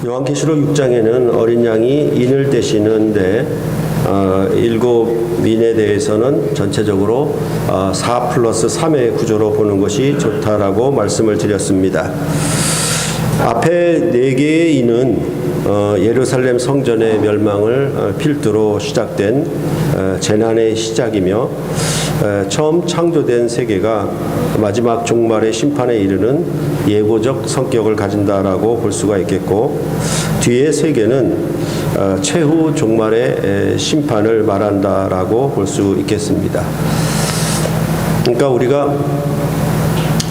요한계시록 6장에는 어린 양이 인을 떼시는데 일곱 인에 대해서는 전체적으로 4+3의 구조로 보는 것이 좋다라고 말씀을 드렸습니다. 앞에 4개의 인은 예루살렘 성전의 멸망을 필두로 시작된 재난의 시작이며 처음 창조된 세계가 마지막 종말의 심판에 이르는 예고적 성격을 가진다라고 볼 수가 있겠고, 뒤의 세계는 최후 종말의 심판을 말한다라고 볼 수 있겠습니다. 그러니까 우리가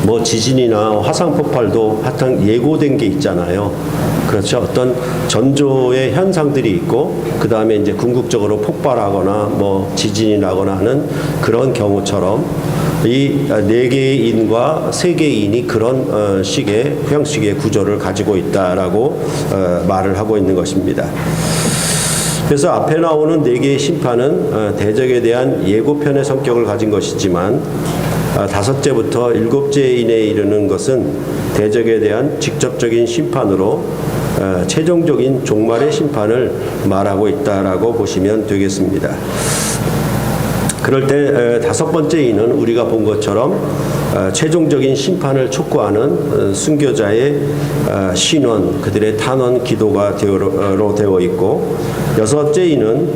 뭐 지진이나 화산 폭발도 하여튼 예고된 게 있잖아요. 그렇죠. 어떤 전조의 현상들이 있고, 그 다음에 이제 궁극적으로 폭발하거나 뭐 지진이 나거나 하는 그런 경우처럼 이 4개의 인과 3개의 인이 그런 식의 형식의 구조를 가지고 있다라고 말을 하고 있는 것입니다. 그래서 앞에 나오는 4개의 심판은 대적에 대한 예고편의 성격을 가진 것이지만, 5제부터 7째 인에 이르는 것은 대적에 대한 직접적인 심판으로 최종적인 종말의 심판을 말하고 있다라고 보시면 되겠습니다. 그럴 때 5번째 인은 우리가 본 것처럼 최종적인 심판을 촉구하는 순교자의 신원, 그들의 탄원 기도가 되어 있고, 6째 인은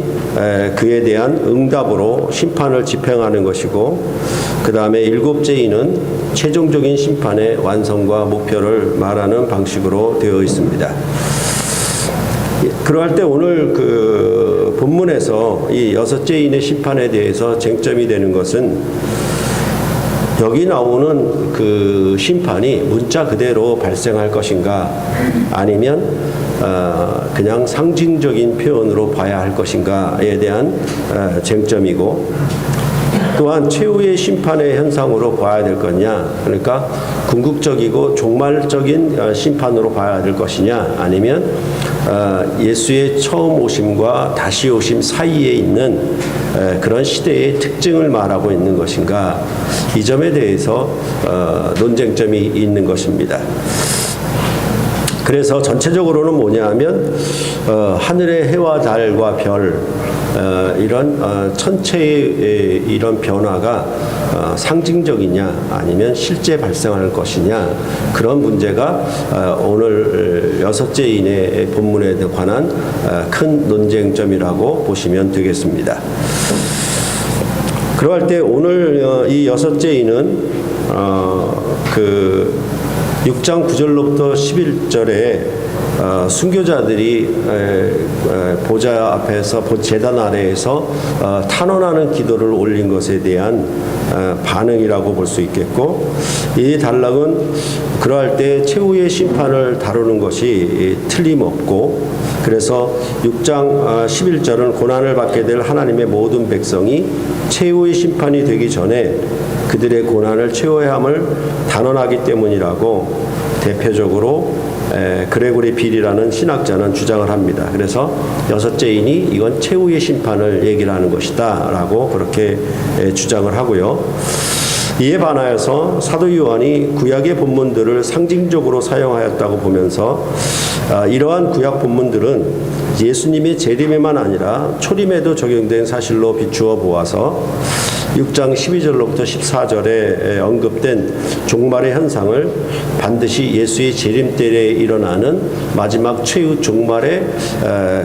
그에 대한 응답으로 심판을 집행하는 것이고, 그 다음에 7째 인은 최종적인 심판의 완성과 목표를 말하는 방식으로 되어 있습니다. 그러할 때 오늘 그 본문에서 이 6째 인의 심판에 대해서 쟁점이 되는 것은, 여기 나오는 그 심판이 문자 그대로 발생할 것인가, 아니면 그냥 상징적인 표현으로 봐야 할 것인가에 대한 쟁점이고, 또한 최후의 심판의 현상으로 봐야 될 거냐, 그러니까 궁극적이고 종말적인 심판으로 봐야 될 것이냐, 아니면 예수의 처음 오심과 다시 오심 사이에 있는 그런 시대의 특징을 말하고 있는 것인가, 이 점에 대해서 논쟁점이 있는 것입니다. 그래서 전체적으로는 뭐냐 하면 하늘의 해와 달과 별, 이런 천체의 이런 변화가 상징적이냐 아니면 실제 발생할 것이냐, 그런 문제가 오늘 6째 인의 본문에 관한 큰 논쟁점이라고 보시면 되겠습니다. 그럴 때 오늘 이 6째 인은 그 6장 9절로부터 11절에 순교자들이 보좌 앞에서 제단 아래에서 탄원하는 기도를 올린 것에 대한 반응이라고 볼 수 있겠고, 이 단락은 그러할 때 최후의 심판을 다루는 것이 틀림없고, 그래서 6장 11절은 고난을 받게 될 하나님의 모든 백성이 최후의 심판이 되기 전에 그들의 고난을 채워야 함을 단언하기 때문이라고 대표적으로 그레고리 빌이라는 신학자는 주장을 합니다. 그래서 6째 인이 이건 최후의 심판을 얘기를 하는 것이다 라고 그렇게 주장을 하고요. 이에 반하여서 사도 요한이 구약의 본문들을 상징적으로 사용하였다고 보면서 이러한 구약 본문들은 예수님의 재림에만 아니라 초림에도 적용된 사실로 비추어 보아서 6장 12절로부터 14절에 언급된 종말의 현상을 반드시 예수의 재림 때에 일어나는 마지막 최후 종말의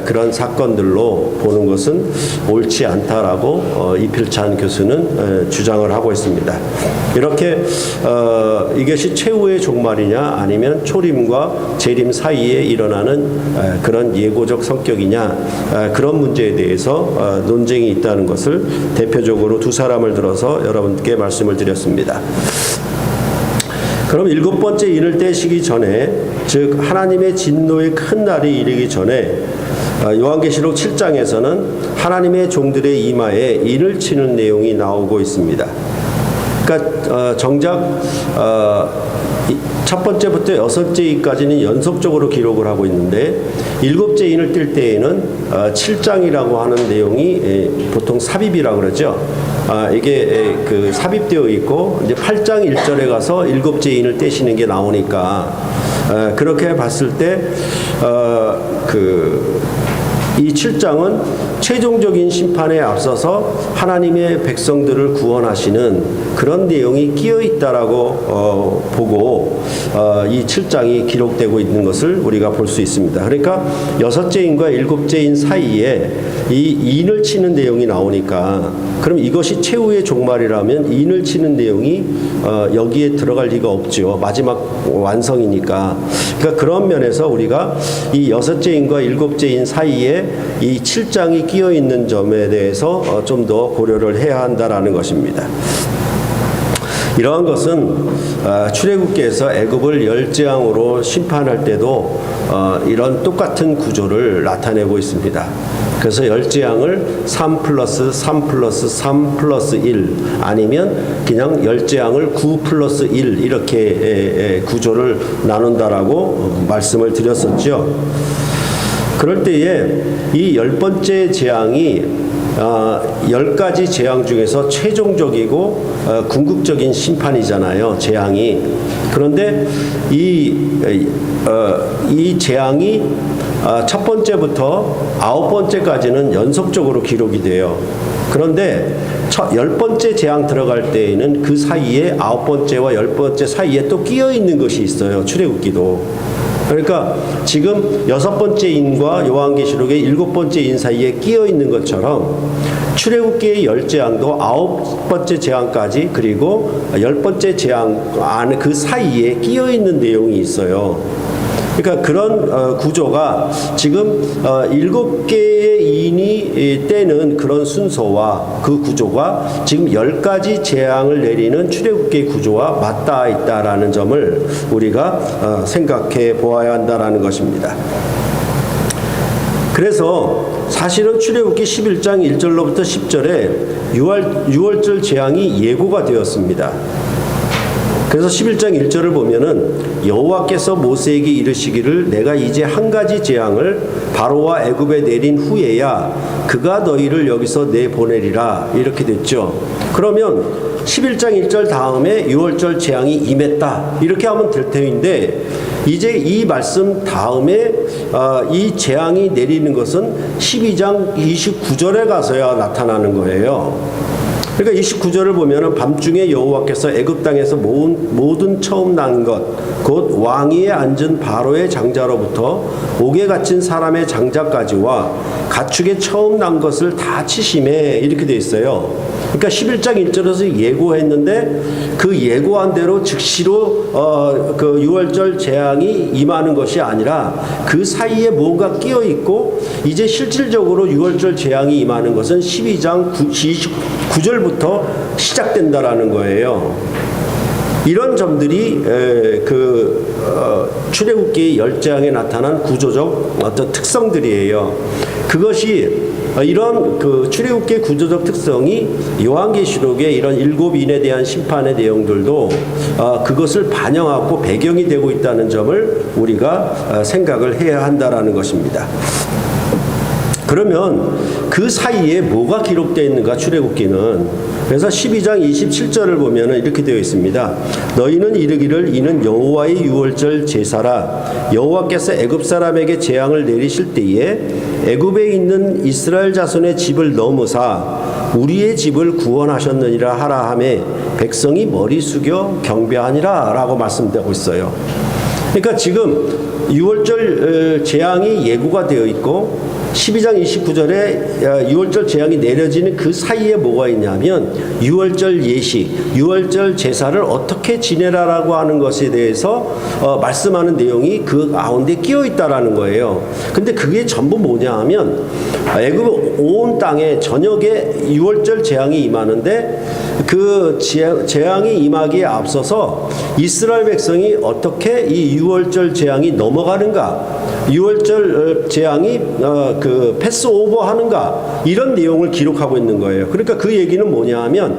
그런 사건들로 보는 것은 옳지 않다라고 이필찬 교수는 주장을 하고 있습니다. 이렇게 이것이 최후의 종말이냐 아니면 초림과 재림 사이에 일어나는 그런 예고적 성격이냐, 그런 문제에 대해서 논쟁이 있다는 것을 대표적으로 두 사람을 들어서 여러분께 말씀을 드렸습니다. 그럼 7번째 인을 떼시기 전에, 즉 하나님의 진노의 큰 날이 이르기 전에 요한계시록 7장에서는 하나님의 종들의 이마에 인을 치는 내용이 나오고 있습니다. 그러니까 정작 첫 번째부터 6째 인까지는 연속적으로 기록을 하고 있는데, 7째 인을 뗄 때에는 7장이라고 하는 내용이 보통 삽입이라고 그러죠. 이게 그 삽입되어 있고, 이제 8장 1절에 가서 7째 인을 떼시는 게 나오니까 그렇게 봤을 때 이 7장은 최종적인 심판에 앞서서 하나님의 백성들을 구원하시는 그런 내용이 끼어 있다라고 보고 이 7장이 기록되고 있는 것을 우리가 볼 수 있습니다. 그러니까 여섯째 인과 일곱째 인 사이에 이 인을 치는 내용이 나오니까 그럼 이것이 최후의 종말이라면 인을 치는 내용이 여기에 들어갈 리가 없죠. 마지막 완성이니까. 그러니까 그런 면에서 우리가 이 여섯째 인과 일곱째 인 사이에 이 7장이 끼어 있는 점에 대해서 좀 더 고려를 해야 한다라는 것입니다. 이러한 것은 출애굽기에서 애굽을 열재앙으로 심판할 때도 이런 똑같은 구조를 나타내고 있습니다. 그래서 열재앙을 3+3+3+1 아니면 그냥 열재앙을 9+1 이렇게 구조를 나눈다라고 말씀을 드렸었죠. 그럴 때에 이 10번째 재앙이 10가지 재앙 중에서 최종적이고 궁극적인 심판이잖아요. 재앙이. 그런데 이 재앙이 첫 번째부터 9번째까지는 연속적으로 기록이 돼요. 그런데 10번째 재앙 들어갈 때에는 그 사이에 9번째와 10번째 사이에 또 끼어 있는 것이 있어요. 출애굽기도. 그러니까 지금 6번째 인과 요한계시록의 7번째 인 사이에 끼어 있는 것처럼 출애굽기의 열재앙도 9번째 재앙까지 그리고 10번째 재앙 안에 그 사이에 끼어 있는 내용이 있어요. 그러니까 그런 구조가 지금 7개의 인이 떼는 그런 순서와 그 구조가 지금 10가지 재앙을 내리는 출애굽기의 구조와 맞닿아 있다라는 점을 우리가 생각해 보아야 한다라는 것입니다. 그래서 사실은 출애굽기 11장 1절로부터 10절에 6월절 재앙이 예고가 되었습니다. 그래서 11장 1절을 보면은 여호와께서 모세에게 이르시기를 내가 이제 한 가지 재앙을 바로와 애굽에 내린 후에야 그가 너희를 여기서 내보내리라 이렇게 됐죠. 그러면 11장 1절 다음에 6월절 재앙이 임했다 이렇게 하면 될 터인데 이제 이 말씀 다음에 이 재앙이 내리는 것은 12장 29절에 가서야 나타나는 거예요. 그러니까 29절을 보면은 밤중에 여호와께서 애굽 땅에서 모든 처음 난 것 곧 왕위에 앉은 바로의 장자로부터 옥에 갇힌 사람의 장자까지와 가축의 처음 난 것을 다 치심에 이렇게 돼 있어요. 그러니까 11장 1절에서 예고했는데 그 예고한 대로 즉시로 그 6월절 재앙이 임하는 것이 아니라 그 사이에 뭔가 끼어 있고 이제 실질적으로 6월절 재앙이 임하는 것은 12장 9절부터 시작된다라는 거예요. 이런 점들이 출애굽기 열재앙에 나타난 구조적 어떤 특성들이에요. 그것이 이런 출애굽기의 구조적 특성이 요한계시록의 이런 7인에 대한 심판의 내용들도 그것을 반영하고 배경이 되고 있다는 점을 우리가 생각을 해야 한다라는 것입니다. 그러면 그 사이에 뭐가 기록되어 있는가 출애굽기는 그래서 12장 27절을 보면 이렇게 되어 있습니다. 너희는 이르기를 이는 여호와의 6월절 제사라 여호와께서 애굽 사람에게 재앙을 내리실 때에 애굽에 있는 이스라엘 자손의 집을 넘으사 우리의 집을 구원하셨느니라 하라 하매 백성이 머리 숙여 경배하니라 라고 말씀되고 있어요. 그러니까 지금 6월절 재앙이 예고가 되어 있고 12장 29절에 6월절 재앙이 내려지는 그 사이에 뭐가 있냐면 6월절 예식, 6월절 제사를 어떻게 지내라라고 하는 것에 대해서 말씀하는 내용이 그 가운데 끼어 있다라는 거예요. 근데 그게 전부 뭐냐 하면 애굽 온 땅에 저녁에 6월절 재앙이 임하는데 그 재앙이 임하기에 앞서서 이스라엘 백성이 어떻게 이 6월절 재앙이 넘어가는가 6월절 재앙이 그 패스오버 하는가 이런 내용을 기록하고 있는 거예요. 그러니까 그 얘기는 뭐냐 하면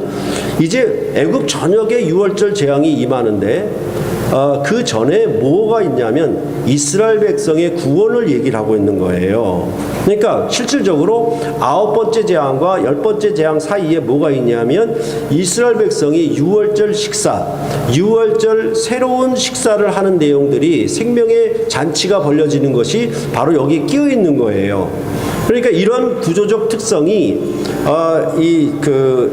이제 애굽 전역에 6월절 재앙이 임하는데 그 전에 뭐가 있냐면 이스라엘 백성의 구원을 얘기를 하고 있는 거예요. 그러니까 실질적으로 9번째 재앙과 10번째 재앙 사이에 뭐가 있냐면 이스라엘 백성이 유월절 식사, 유월절 새로운 식사를 하는 내용들이 생명의 잔치가 벌려지는 것이 바로 여기 끼어 있는 거예요. 그러니까 이런 구조적 특성이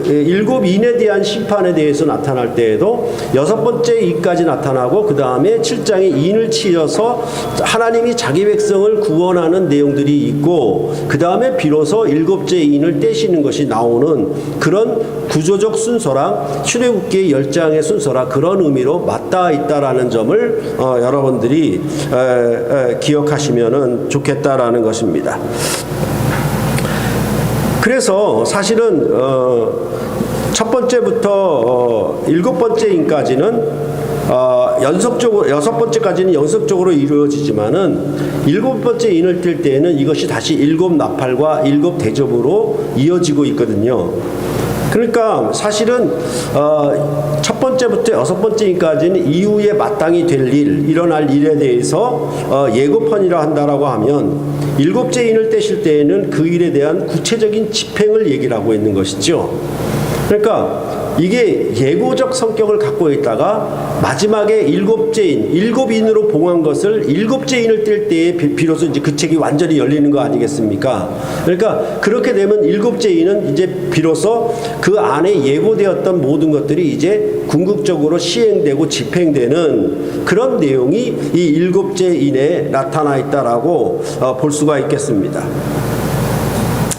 일곱 인에 대한 심판에 대해서 나타날 때에도 6번째 인까지 나타나고 그 다음에 7장에 인을 치어서 하나님이 자기 백성을 구원하는 내용들이 있고 그 다음에 비로소 7째 인을 떼시는 것이 나오는 그런 구조적 순서랑 출애굽기의 10장의 순서랑 그런 의미로 맞닿아 있다라는 점을 여러분들이 기억하시면 좋겠다라는 것입니다. 그래서 사실은 첫 번째부터 7번째 인까지는 연속적으로 6번째까지는 연속적으로 이루어지지만은 7번째 인을 뜰 때에는 이것이 다시 7 나팔과 7 대접으로 이어지고 있거든요. 그러니까 사실은 첫 번째부터 6번째 인까지는 이후에 마땅히 될 일, 일어날 일에 대해서 예고편이라 한다라고 하면 7째 인을 떼실 때에는 그 일에 대한 구체적인 집행을 얘기를 하고 있는 것이죠. 그러니까 이게 예고적 성격을 갖고 있다가 마지막에 7째 인, 7인으로 봉한 것을 7째 인을 뗄 때에 비로소 이제 그 책이 완전히 열리는 거 아니겠습니까? 그러니까 그렇게 되면 7째 인은 이제 비로소 그 안에 예고되었던 모든 것들이 이제 궁극적으로 시행되고 집행되는 그런 내용이 이 7째 인에 나타나 있다라고 볼 수가 있겠습니다.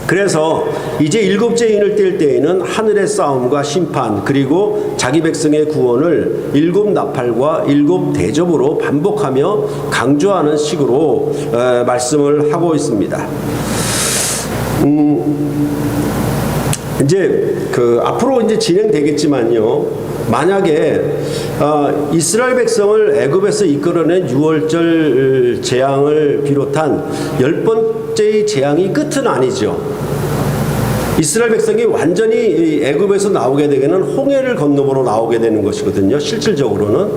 그래서 이제 7째 인을 뗄 때에는 하늘의 싸움과 심판 그리고 자기 백성의 구원을 7 나팔과 7 대접으로 반복하며 강조하는 식으로 말씀을 하고 있습니다. 이제 앞으로 이제 진행되겠지만요. 만약에 이스라엘 백성을 애굽에서 이끌어낸 유월절 재앙을 비롯한 10번째의 재앙이 끝은 아니죠. 이스라엘 백성이 완전히 애굽에서 나오게 되게는 홍해를 건너보러 나오게 되는 것이거든요. 실질적으로는.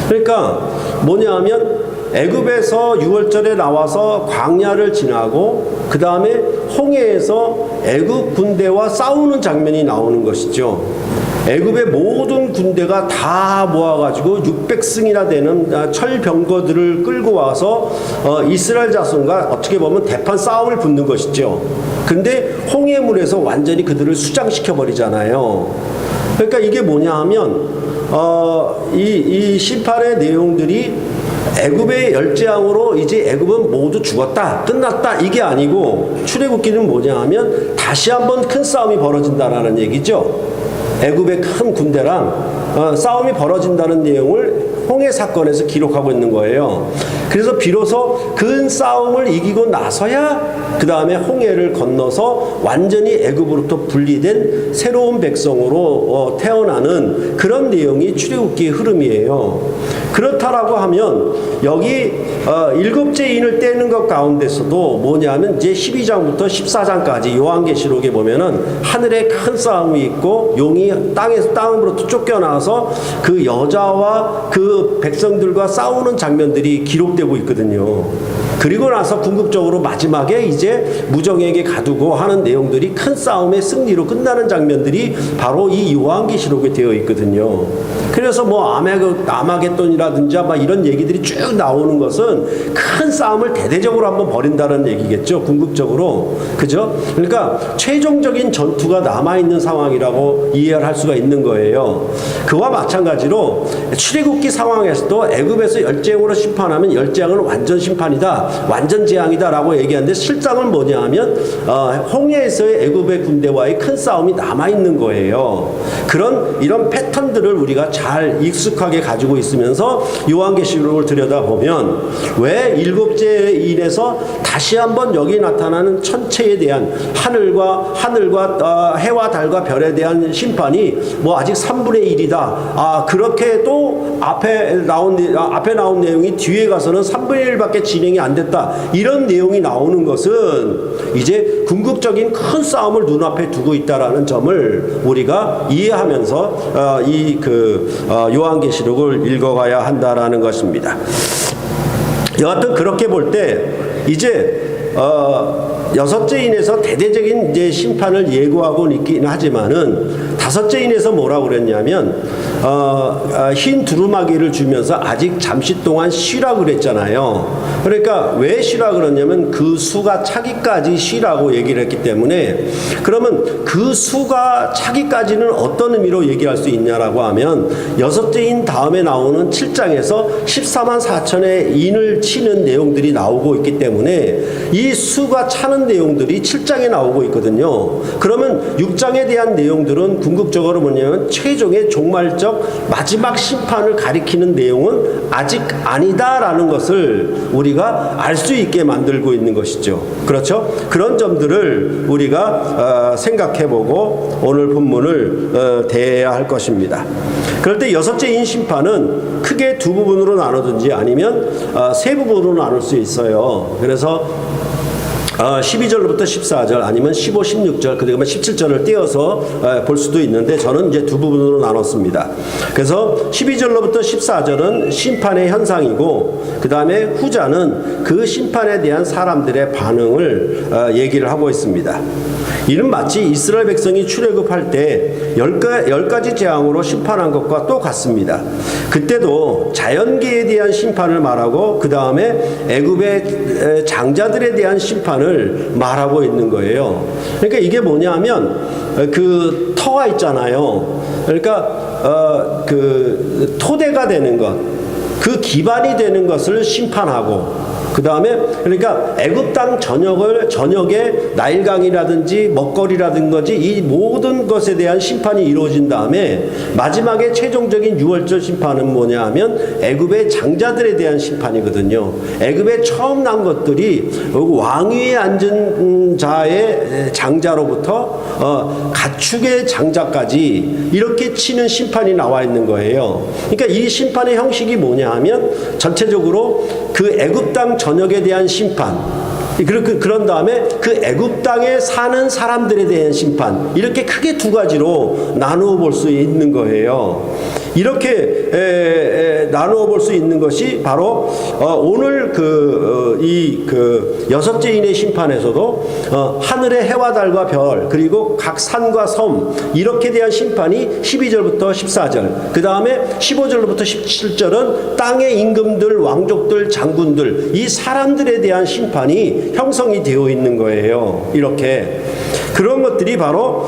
그러니까 뭐냐 하면 애굽에서 유월절에 나와서 광야를 지나고 그 다음에 홍해에서 애굽 군대와 싸우는 장면이 나오는 것이죠. 애굽의 모든 군대가 다 모아가지고 600승이나 되는 철병거들을 끌고 와서 이스라엘 자손과 어떻게 보면 대판 싸움을 붙는 것이죠. 근데 홍해물에서 완전히 그들을 수장시켜 버리잖아요. 그러니까 이게 뭐냐 하면 이 심판의 내용들이 애굽의 열재앙으로 이제 애굽은 모두 죽었다 끝났다 이게 아니고 출애굽기는 뭐냐 하면 다시 한번 큰 싸움이 벌어진다라는 얘기죠. 애굽의 큰 군대랑 싸움이 벌어진다는 내용을 홍해 사건에서 기록하고 있는 거예요. 그래서 비로소 큰 싸움을 이기고 나서야 그 다음에 홍해를 건너서 완전히 애굽으로부터 분리된 새로운 백성으로 태어나는 그런 내용이 출애굽기의 흐름이에요. 그렇다라고 하면 여기 7째 인을 떼는 것 가운데서도 뭐냐면 이제 12장부터 14장까지 요한계시록에 보면은 하늘에 큰 싸움이 있고 용이 땅으로부터 쫓겨나서 그 여자와 그 백성들과 싸우는 장면들이 기록되고 있거든요. 그리고 나서 궁극적으로 마지막에 이제 무정에게 가두고 하는 내용들이 큰 싸움의 승리로 끝나는 장면들이 바로 이 요한계시록에 되어 있거든요. 그래서 뭐 아마겟돈이라든지 막 이런 얘기들이 쭉 나오는 것은 큰 싸움을 대대적으로 한번 벌인다는 얘기겠죠. 궁극적으로. 그죠? 그러니까 최종적인 전투가 남아있는 상황이라고 이해를 할 수가 있는 거예요. 그와 마찬가지로 출애굽기 상황에서도 애굽에서 열재앙으로 심판하면 열재앙은 완전 심판이다. 완전 재앙이다 라고 얘기하는데 실상은 뭐냐 하면 홍해에서의 애굽의 군대와의 큰 싸움이 남아있는 거예요. 이런 패턴들을 우리가 잘 익숙하게 가지고 있으면서 요한계시록을 들여다보면 왜 7째 인에서 다시 한번 여기 나타나는 천체에 대한 하늘과 해와 달과 별에 대한 심판이 뭐 아직 3분의 1이다. 그렇게 또 앞에 나온 내용이 뒤에 가서는 3분의 1밖에 진행이 안 된다. 잘못했다. 이런 내용이 나오는 것은 이제 궁극적인 큰 싸움을 눈앞에 두고 있다라는 점을 우리가 이해하면서 요한계시록을 읽어가야 한다라는 것입니다. 여하튼 그렇게 볼 때 이제 여섯째 인에서 대대적인 이제 심판을 예고하고 있긴 하지만은 다섯째 인에서 뭐라고 그랬냐면 흰 두루마기를 주면서 아직 잠시 동안 쉬라 그랬잖아요. 그러니까 왜 쉬라 그러냐면 그 수가 차기까지 쉬라고 얘기를 했기 때문에, 그러면 그 수가 차기까지는 어떤 의미로 얘기할 수 있냐라고 하면 여섯째 인 다음에 나오는 7장에서 14만 4천의 인을 치는 내용들이 나오고 있기 때문에 이 수가 차는 내용들이 7장에 나오고 있거든요. 그러면 6장에 대한 내용들은 궁극적으로 뭐냐면 최종의 종말적 마지막 심판을 가리키는 내용은 아직 아니다라는 것을 우리가 알 수 있게 만들고 있는 것이죠. 그렇죠? 그런 점들을 우리가 생각해보고 오늘 본문을 대해야 할 것입니다. 그럴 때 여섯째 인 심판은 크게 두 부분으로 나누든지 아니면 세 부분으로 나눌 수 있어요. 그래서 12절부터 14절 아니면 15, 16절 그다음에 17절을 떼어서 볼 수도 있는데 저는 이제 두 부분으로 나눴습니다. 그래서 12절로부터 14절은 심판의 현상이고 그 다음에 후자는 그 심판에 대한 사람들의 반응을 얘기를 하고 있습니다. 이는 마치 이스라엘 백성이 출애굽할 때 10가지 재앙으로 심판한 것과 또 같습니다. 그때도 자연계에 대한 심판을 말하고 그 다음에 애굽의 장자들에 대한 심판을 말하고 있는 거예요. 그러니까 이게 뭐냐면 그 터가 있잖아요. 그러니까 그 토대가 되는 것, 그 기반이 되는 것을 심판하고 그 다음에 그러니까 애굽 땅 전역에 나일강이라든지 먹거리라든지 이 모든 것에 대한 심판이 이루어진 다음에 마지막에 최종적인 6월절 심판은 뭐냐 하면 애굽의 장자들에 대한 심판이거든요. 애굽에 처음 난 것들이 왕위에 앉은 자의 장자로부터 가축의 장자까지 이렇게 치는 심판이 나와 있는 거예요. 그러니까 이 심판의 형식이 뭐냐 하면 전체적으로 그 애굽 땅 전역에 대한 심판, 그런 다음에 그 애굽 땅에 사는 사람들에 대한 심판, 이렇게 크게 두 가지로 나누어 볼 수 있는 거예요. 이렇게 나누어 볼 수 있는 것이 바로 오늘 여섯째 인의 심판에서도 하늘의 해와 달과 별 그리고 각 산과 섬 이렇게 대한 심판이 12절부터 14절 그 다음에 15절부터 17절은 땅의 임금들 왕족들 장군들 이 사람들에 대한 심판이 형성이 되어 있는 거예요. 이렇게 그런 것들이 바로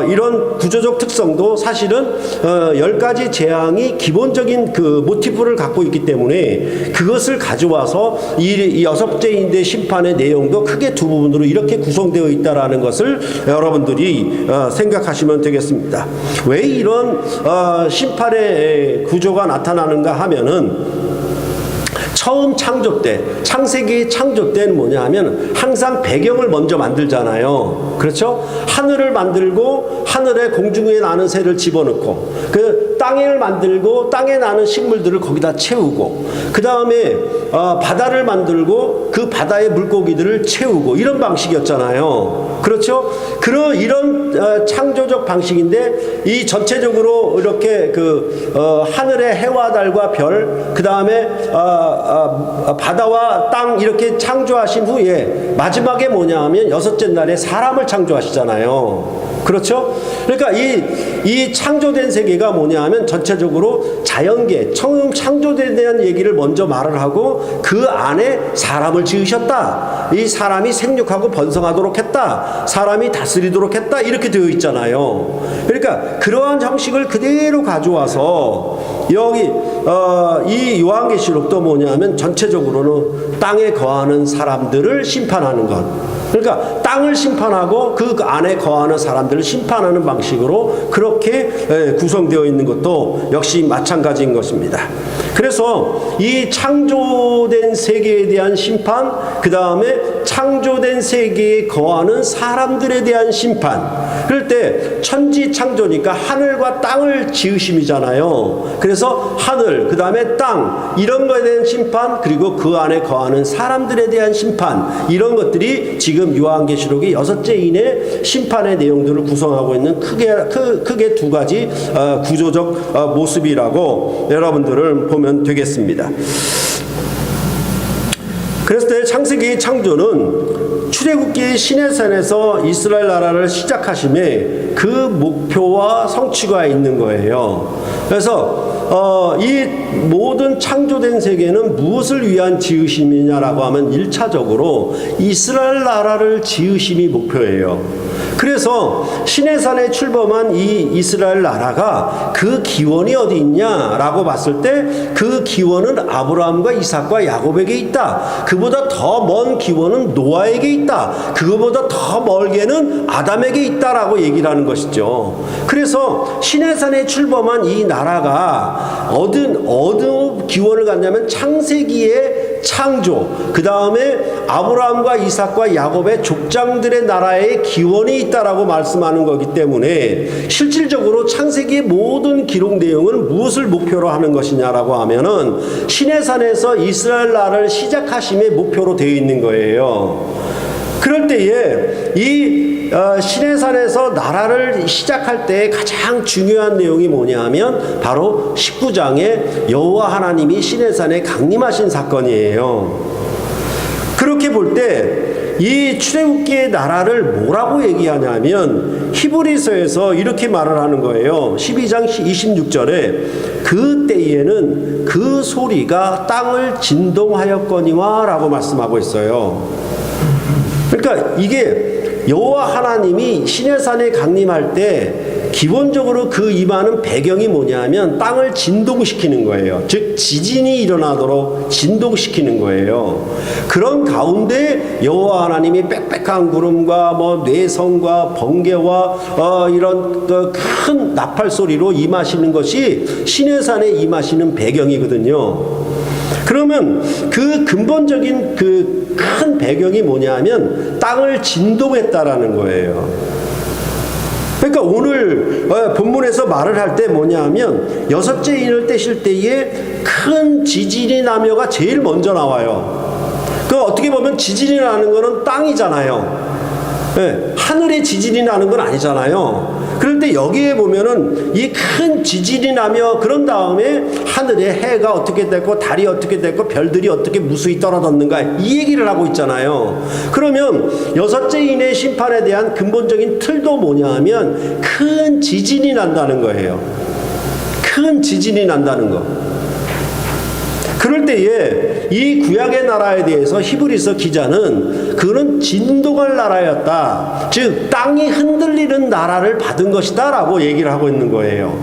이런 구조적 특성도 사실은 10가지 재앙이 기본적인 그 모티프를 갖고 있기 때문에 그것을 가져와서 이 여섯째 인의 심판의 내용도 크게 두 부분으로 이렇게 구성되어 있다라는 것을 여러분들이 생각하시면 되겠습니다. 왜 이런 심판의 구조가 나타나는가 하면은 처음 창조 때, 창세기 창조 때는 뭐냐 하면 항상 배경을 먼저 만들잖아요. 그렇죠? 하늘을 만들고 하늘에 공중에 나는 새를 집어넣고 그 땅을 만들고 땅에 나는 식물들을 거기다 채우고 그 다음에 바다를 만들고 그 바다의 물고기들을 채우고 이런 방식이었잖아요. 그렇죠? 이런 창조적 방식인데 이 전체적으로 이렇게 하늘의 해와 달과 별, 그 다음에 바다와 땅 이렇게 창조하신 후에 마지막에 뭐냐 하면 여섯째 날에 사람을 창조하시잖아요. 그렇죠? 그러니까 이 창조된 세계가 뭐냐 하면 전체적으로 자연계, 처음 창조에 대한 얘기를 먼저 말을 하고 그 안에 사람을 지으셨다. 이 사람이 생육하고 번성하도록 했다. 사람이 다스리도록 했다. 이렇게 되어 있잖아요. 그러니까 그러한 형식을 그대로 가져와서 여기 이 요한계시록도 뭐냐 하면 전체적으로는 땅에 거하는 사람들을 심판하는 것. 그러니까 땅을 심판하고 그 안에 거하는 사람들을 심판하는 방식으로 그렇게 구성되어 있는 것도 역시 마찬가지인 것입니다. 그래서 이 창조된 세계에 대한 심판, 그 다음에 창조된 세계에 거하는 사람들에 대한 심판. 그럴 때 천지 창조니까 하늘과 땅을 지으심이잖아요. 그래서 하늘, 그 다음에 땅, 이런 거에 대한 심판, 그리고 그 안에 거하는 사람들에 대한 심판, 이런 것들이 지금 요한계시록의 6째 인의 심판의 내용들을 구성하고 있는 크게 두 가지 구조적 모습이라고 여러분들을 보면 되겠습니다. 그랬을 때 창세기의 창조는 출애굽기의 시내산에서 이스라엘 나라를 시작하심에 그 목표와 성취가 있는 거예요. 그래서 이 모든 창조된 세계는 무엇을 위한 지으심이냐라고 하면 1차적으로 이스라엘 나라를 지으심이 목표예요. 그래서 시내산에 출범한 이 이스라엘 나라가 그 기원이 어디 있냐라고 봤을 때 그 기원은 아브라함과 이삭과 야곱에게 있다. 그보다 더 먼 기원은 노아에게 있다. 그거보다 더 멀게는 아담에게 있다라고 얘기를 하는 것이죠. 그래서 시내산에 출범한 이 나라가 어느 기원을 갖냐면 창세기의 창조, 그 다음에 아브라함과 이삭과 야곱의 족장들의 나라의 기원이 있다라고 말씀하는 거기 때문에 실질적으로 창세기의 모든 기록 내용은 무엇을 목표로 하는 것이냐라고 하면은 시내산에서 이스라엘 나라를 시작하심의 목표로 되어 있는 거예요. 그럴 때에 이 시내산에서 나라를 시작할 때 가장 중요한 내용이 뭐냐면 바로 19장에 여호와 하나님이 시내산에 강림하신 사건이에요. 그렇게 볼 때 이 출애굽기의 나라를 뭐라고 얘기하냐면 히브리서에서 이렇게 말을 하는 거예요. 12장 26절에 그때에는 그 소리가 땅을 진동하였거니와 라고 말씀하고 있어요. 그러니까 이게 여호와 하나님이 시내산에 강림할 때 기본적으로 그 임하는 배경이 뭐냐면 땅을 진동시키는 거예요. 즉 지진이 일어나도록 진동시키는 거예요. 그런 가운데 여호와 하나님이 빽빽한 구름과 뇌성과 번개와 이런 큰 나팔 소리로 임하시는 것이 시내산에 임하시는 배경이거든요. 그러면 그 근본적인 그 큰 배경이 뭐냐면 땅을 진동했다라는 거예요. 그러니까 오늘 본문에서 말을 할 때 뭐냐면 6째 인을 떼실 때에 큰 지진이 나며가 제일 먼저 나와요. 그 어떻게 보면 지진이 나는 거는 땅이잖아요. 네, 하늘에 지진이 나는 건 아니잖아요. 그럴 때 여기에 보면은 이 큰 지진이 나며 그런 다음에 하늘에 해가 어떻게 됐고 달이 어떻게 됐고 별들이 어떻게 무수히 떨어졌는가 이 얘기를 하고 있잖아요. 그러면 6째 인의 심판에 대한 근본적인 틀도 뭐냐 하면 큰 지진이 난다는 거예요. 큰 지진이 난다는 거. 그럴 때에 이 구약의 나라에 대해서 히브리서 기자는 그는 진동할 나라였다. 즉 땅이 흔들리는 나라를 받은 것이다 라고 얘기를 하고 있는 거예요.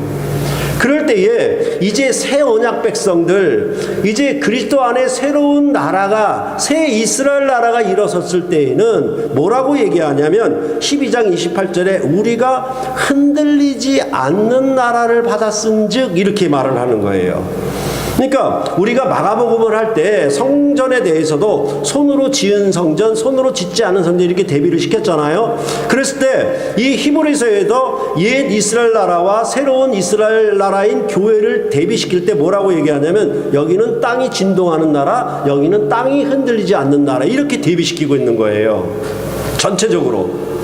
그럴 때에 이제 새 언약 백성들, 이제 그리스도 안에 새로운 나라가, 새 이스라엘 나라가 일어섰을 때에는 뭐라고 얘기하냐면 12장 28절에 우리가 흔들리지 않는 나라를 받았은즉 이렇게 말을 하는 거예요. 그러니까 우리가 마가복음을 할 때 성전에 대해서도 손으로 지은 성전, 손으로 짓지 않은 성전 이렇게 대비를 시켰잖아요. 그랬을 때 이 히브리서에도 옛 이스라엘 나라와 새로운 이스라엘 나라인 교회를 대비시킬 때 뭐라고 얘기하냐면 여기는 땅이 진동하는 나라, 여기는 땅이 흔들리지 않는 나라 이렇게 대비시키고 있는 거예요. 전체적으로.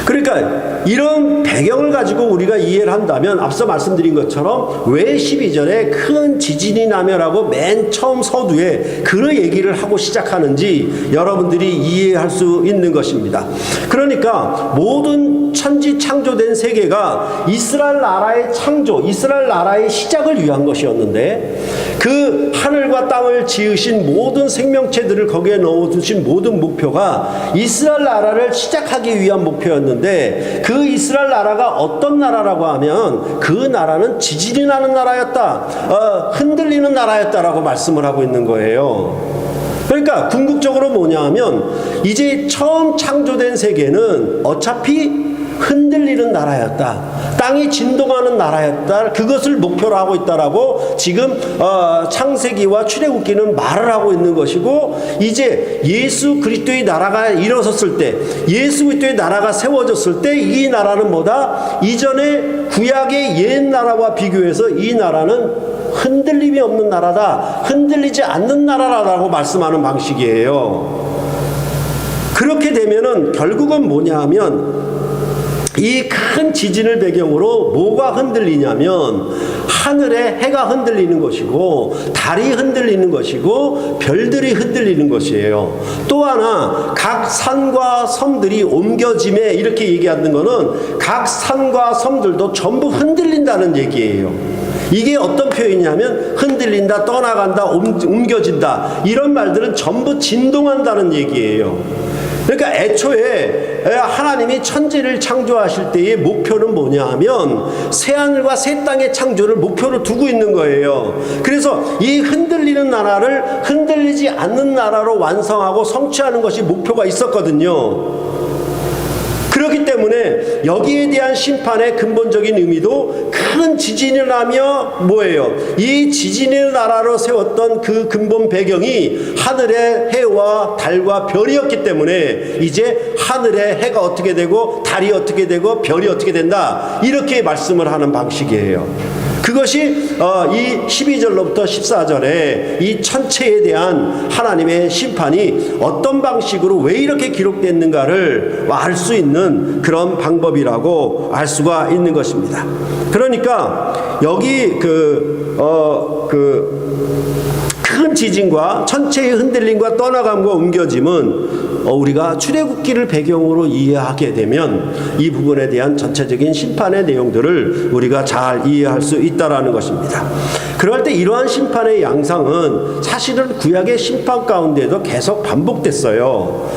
그러니까 이런 배경을 가지고 우리가 이해를 한다면 앞서 말씀드린 것처럼 왜 12절에 큰 지진이 나며라고 맨 처음 서두에 그 얘기를 하고 시작하는지 여러분들이 이해할 수 있는 것입니다. 그러니까 모든 천지 창조된 세계가 이스라엘 나라의 창조, 이스라엘 나라의 시작을 위한 것이었는데 그 하늘과 땅을 지으신 모든 생명체들을 거기에 넣어두신 모든 목표가 이스라엘 나라를 시작하기 위한 목표였는데 그 이스라엘 나라가 어떤 나라라고 하면 그 나라는 지진이 나는 나라였다, 흔들리는 나라였다라고 말씀을 하고 있는 거예요. 그러니까 궁극적으로 뭐냐 하면 이제 처음 창조된 세계는 어차피 흔들리는 나라였다. 땅이 진동하는 나라였다. 그것을 목표로 하고 있다라고 지금 창세기와 출애굽기는 말을 하고 있는 것이고, 이제 예수 그리스도의 나라가 일어섰을 때, 예수 그리스도의 나라가 세워졌을 때 이 나라는 뭐다? 이전에 구약의 옛 나라와 비교해서 이 나라는 흔들림이 없는 나라다, 흔들리지 않는 나라라고 말씀하는 방식이에요. 그렇게 되면은 결국은 뭐냐 하면, 이 큰 지진을 배경으로 뭐가 흔들리냐면 하늘에 해가 흔들리는 것이고, 달이 흔들리는 것이고, 별들이 흔들리는 것이에요. 또 하나, 각 산과 섬들이 옮겨짐에, 이렇게 얘기하는 거는 각 산과 섬들도 전부 흔들린다는 얘기예요. 이게 어떤 표현이냐면 흔들린다, 떠나간다, 옮겨진다, 이런 말들은 전부 진동한다는 얘기예요. 그러니까 애초에 하나님이 천지를 창조하실 때의 목표는 뭐냐 하면 새하늘과 새 땅의 창조를 목표로 두고 있는 거예요. 그래서 이 흔들리는 나라를 흔들리지 않는 나라로 완성하고 성취하는 것이 목표가 있었거든요. 그렇기 때문에 여기에 대한 심판의 근본적인 의미도 큰 지진이 나며 뭐예요? 이 지진의 나라로 세웠던 그 근본 배경이 하늘의 해와 달과 별이었기 때문에 이제 하늘의 해가 어떻게 되고 달이 어떻게 되고 별이 어떻게 된다, 이렇게 말씀을 하는 방식이에요. 그것이 이 12절로부터 14절에 이 천체에 대한 하나님의 심판이 어떤 방식으로 왜 이렇게 기록됐는가를 알 수 있는 그런 방법이라고 알 수가 있는 것입니다. 그러니까 여기 큰 지진과 천체의 흔들림과 떠나감과 옮겨짐은 우리가 출애굽기를 배경으로 이해하게 되면 이 부분에 대한 전체적인 심판의 내용들을 우리가 잘 이해할 수 있다라는 것입니다. 그럴 때 이러한 심판의 양상은 사실은 구약의 심판 가운데도 계속 반복됐어요.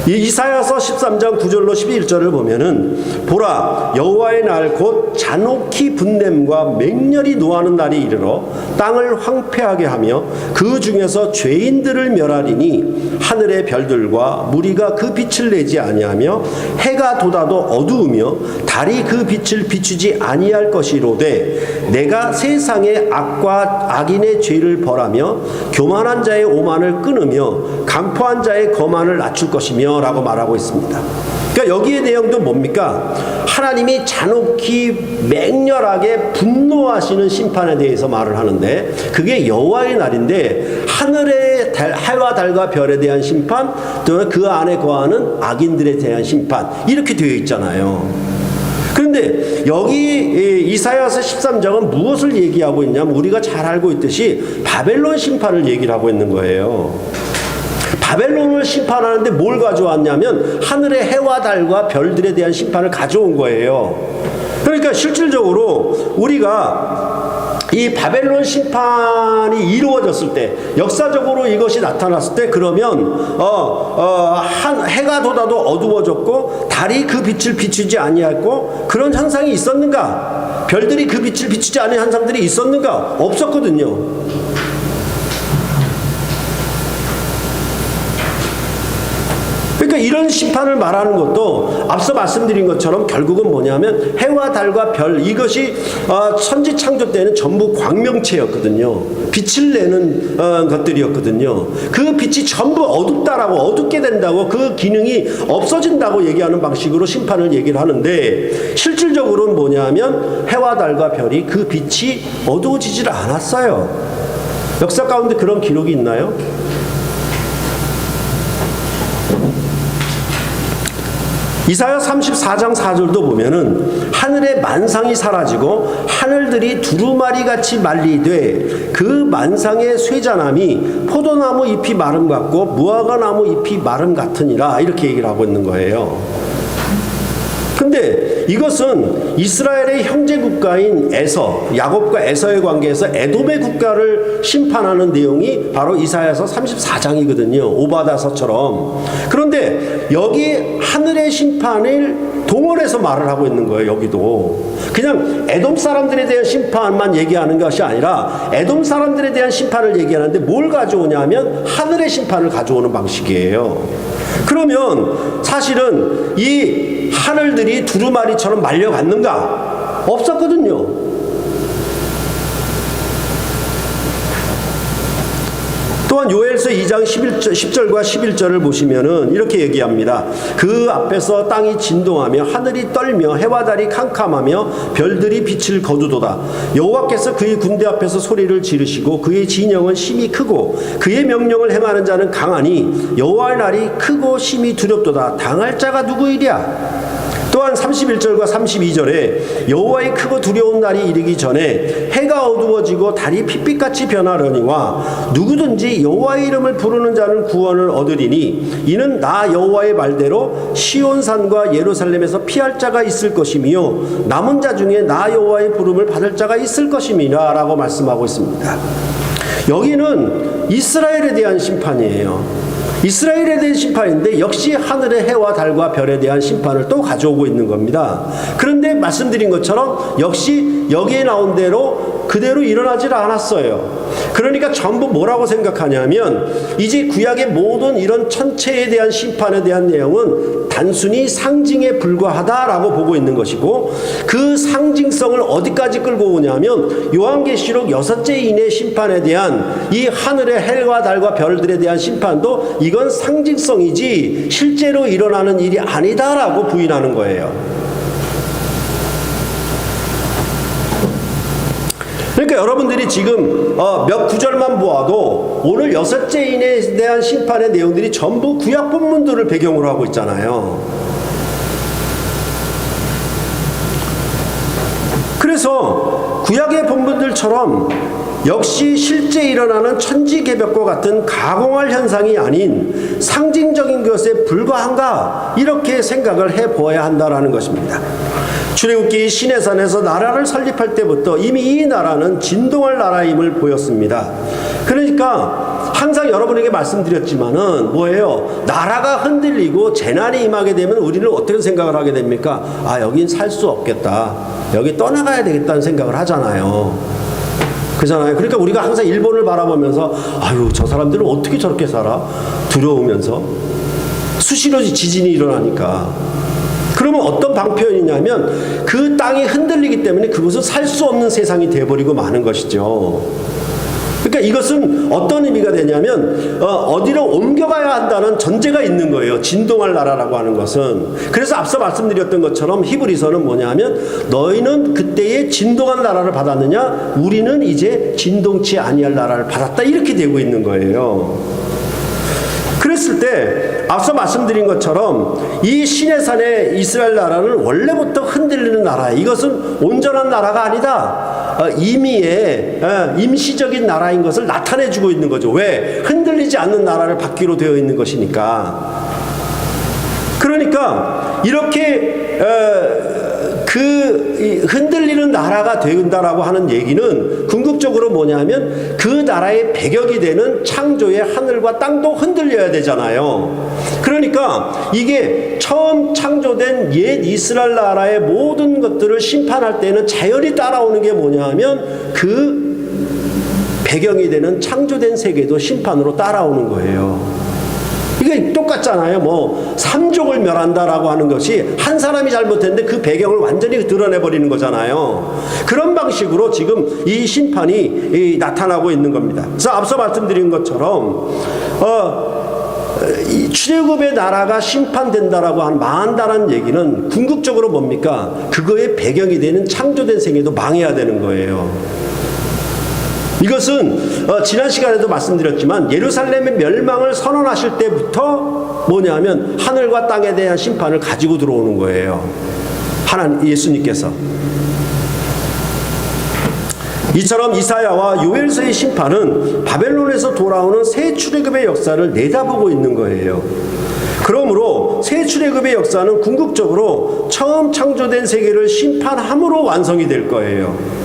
이사야서 13장 9절로 11절을 보면은 보라, 여호와의 날 곧 잔혹히 분냄과 맹렬히 노하는 날이 이르러 땅을 황폐하게 하며 그 중에서 죄인들을 멸하리니 하늘의 별들과 무리가 그 빛을 내지 아니하며 해가 돋아도 어두우며 달이 그 빛을 비추지 아니할 것이로되 내가 세상의 악과 악인의 죄를 벌하며 교만한 자의 오만을 끊으며 강포한 자의 거만을 낮출 것이며 라고 말하고 있습니다. 그러니까 여기의 내용도 뭡니까? 하나님이 잔혹히 맹렬하게 분노하시는 심판에 대해서 말을 하는데, 그게 여호와의 날인데 하늘의 해와 달과 별에 대한 심판, 또 그 안에 거하는 악인들에 대한 심판, 이렇게 되어 있잖아요. 그런데 여기 이사야서 13장은 무엇을 얘기하고 있냐면 우리가 잘 알고 있듯이 바벨론 심판을 얘기를 하고 있는 거예요. 바벨론을 심판하는데 뭘 가져왔냐면 하늘의 해와 달과 별들에 대한 심판을 가져온 거예요. 그러니까 실질적으로 우리가 이 바벨론 심판이 이루어졌을 때, 역사적으로 이것이 나타났을 때, 그러면 해가 돋아도 어두워졌고 달이 그 빛을 비추지 아니했고, 그런 현상이 있었는가? 별들이 그 빛을 비추지 않은 현상들이 있었는가? 없었거든요. 그러니까 이런 심판을 말하는 것도 앞서 말씀드린 것처럼 결국은 뭐냐면 해와 달과 별, 이것이 천지 창조 때는 전부 광명체였거든요. 빛을 내는 것들이었거든요. 그 빛이 전부 어둡다라고, 어둡게 된다고, 그 기능이 없어진다고 얘기하는 방식으로 심판을 얘기를 하는데, 실질적으로는 뭐냐면 해와 달과 별이 그 빛이 어두워지질 않았어요. 역사 가운데 그런 기록이 있나요? 이사야 34장 4절도 보면은 하늘의 만상이 사라지고 하늘들이 두루마리같이 말리되 그 만상의 쇠자남이 포도나무 잎이 마름 같고 무화과나무 잎이 마름 같으니라, 이렇게 얘기를 하고 있는 거예요. 근데 이것은 이스라엘의 형제 국가인 에서, 야곱과 에서의 관계에서 에돔의 국가를 심판하는 내용이 바로 이사야서 34장이거든요. 오바다서처럼. 그런데 여기 하늘의 심판을 동원해서 말을 하고 있는 거예요. 여기도 그냥 에돔 사람들에 대한 심판만 얘기하는 것이 아니라 에돔 사람들에 대한 심판을 얘기하는데 뭘 가져오냐면 하늘의 심판을 가져오는 방식이에요. 그러면 사실은 이 하늘들이 두루마리처럼 말려갔는가? 없었거든요. 또한 요엘서 2장 10절과 11절을 보시면은 이렇게 얘기합니다. 그 앞에서 땅이 진동하며 하늘이 떨며 해와 달이 캄캄하며 별들이 빛을 거두도다. 여호와께서 그의 군대 앞에서 소리를 지르시고 그의 진영은 심히 크고 그의 명령을 행하는 자는 강하니 여호와의 날이 크고 심히 두렵도다. 당할 자가 누구이랴? 또한 31절과 32절에 여호와의 크고 두려운 날이 이르기 전에 해가 어두워지고 달이 핏빛같이 변하려니와 누구든지 여호와의 이름을 부르는 자는 구원을 얻으리니 이는 나 여호와의 말대로 시온산과 예루살렘에서 피할 자가 있을 것이며 남은 자 중에 나 여호와의 부름을 받을 자가 있을 것임이라 라고 말씀하고 있습니다. 여기는 이스라엘에 대한 심판이에요. 이스라엘에 대한 심판인데 역시 하늘의 해와 달과 별에 대한 심판을 또 가져오고 있는 겁니다. 그런데 말씀드린 것처럼 역시 여기에 나온 대로 그대로 일어나질 않았어요. 그러니까 전부 뭐라고 생각하냐면 이제 구약의 모든 이런 천체에 대한 심판에 대한 내용은 단순히 상징에 불과하다라고 보고 있는 것이고 그 상징성을 어디까지 끌고 오냐면 요한계시록 6째 인의 심판에 대한 이 하늘의 해와 달과 별들에 대한 심판도 이건 상징성이지 실제로 일어나는 일이 아니다라고 부인하는 거예요. 그러니까 여러분들이 지금 몇 구절만 보아도 오늘 6째 인에 대한 심판의 내용들이 전부 구약 본문들을 배경으로 하고 있잖아요. 그래서 구약의 본문들처럼 역시 실제 일어나는 천지개벽과 같은 가공할 현상이 아닌 상징적인 것에 불과한가 이렇게 생각을 해보아야 한다는 것입니다. 출애굽기 시내산에서 나라를 설립할 때부터 이미 이 나라는 진동할 나라임을 보였습니다. 그러니까 항상 여러분에게 말씀드렸지만은 뭐예요? 나라가 흔들리고 재난이 임하게 되면 우리는 어떻게 생각을 하게 됩니까? 아, 여긴 살 수 없겠다. 여기 떠나가야 되겠다는 생각을 하잖아요. 그잖아요. 그러니까 우리가 항상 일본을 바라보면서 아유, 저 사람들은 어떻게 저렇게 살아? 두려우면서 수시로 지진이 일어나니까. 그러면 어떤 방편이냐면 그 땅이 흔들리기 때문에 그것은 살 수 없는 세상이 되어버리고 마는 것이죠. 그러니까 이것은 어떤 의미가 되냐면 어디로 옮겨가야 한다는 전제가 있는 거예요. 진동할 나라라고 하는 것은. 그래서 앞서 말씀드렸던 것처럼 히브리서는 뭐냐면 너희는 그때의 진동한 나라를 받았느냐? 우리는 이제 진동치 아니할 나라를 받았다. 이렇게 되고 있는 거예요. 그랬을 때 앞서 말씀드린 것처럼 이 시내산의 이스라엘 나라는 원래부터 흔들리는 나라예요. 이것은 온전한 나라가 아니다. 임시적인 나라인 것을 나타내주고 있는 거죠. 왜? 흔들리지 않는 나라를 받기로 되어 있는 것이니까. 그러니까 이렇게 그 흔들리는 나라가 된다라고 하는 얘기는 궁극적으로 뭐냐면 그 나라의 배경이 되는 창조의 하늘과 땅도 흔들려야 되잖아요. 그러니까 이게 처음 창조된 옛 이스라엘 나라의 모든 것들을 심판할 때는 자연히 따라오는 게 뭐냐면 그 배경이 되는 창조된 세계도 심판으로 따라오는 거예요. 이게 똑같잖아요. 뭐 삼족을 멸한다라고 하는 것이 한 사람이 잘못했는데 그 배경을 완전히 드러내버리는 거잖아요. 그런 방식으로 지금 이 심판이 나타나고 있는 겁니다. 그래서 앞서 말씀드린 것처럼 이 출애굽의 나라가 심판된다라고 망한다는 얘기는 궁극적으로 뭡니까? 그거의 배경이 되는 창조된 세계도 망해야 되는 거예요. 이것은 지난 시간에도 말씀드렸지만 예루살렘의 멸망을 선언하실 때부터 뭐냐면 하늘과 땅에 대한 심판을 가지고 들어오는 거예요. 하나님 예수님께서. 이처럼 이사야와 요엘서의 심판은 바벨론에서 돌아오는 새 출애굽의 역사를 내다보고 있는 거예요. 그러므로 새 출애굽의 역사는 궁극적으로 처음 창조된 세계를 심판함으로 완성이 될 거예요.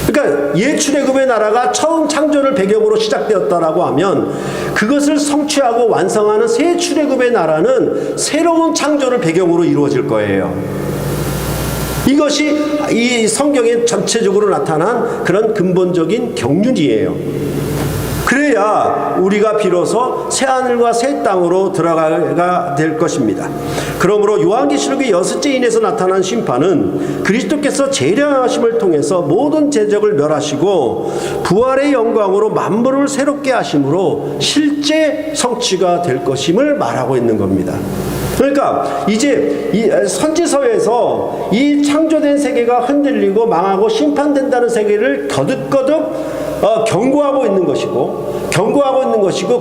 그러니까 옛 출애굽의 나라가 처음 창조를 배경으로 시작되었다라고 하면 그것을 성취하고 완성하는 새 출애굽의 나라는 새로운 창조를 배경으로 이루어질 거예요. 이것이 이 성경에 전체적으로 나타난 그런 근본적인 경륜이에요. 그래야 그래야 우리가 비로소 새하늘과 새 땅으로 들어가가 될 것입니다. 그러므로 요한계시록의 6째 인에서 나타난 심판은 그리스도께서 재량하심을 통해서 모든 제적을 멸하시고 부활의 영광으로 만물을 새롭게 하심으로 실제 성취가 될 것임을 말하고 있는 겁니다. 그러니까 이제 이 선지서에서 이 창조된 세계가 흔들리고 망하고 심판된다는 세계를 거듭거듭 경고하고 있는 것이고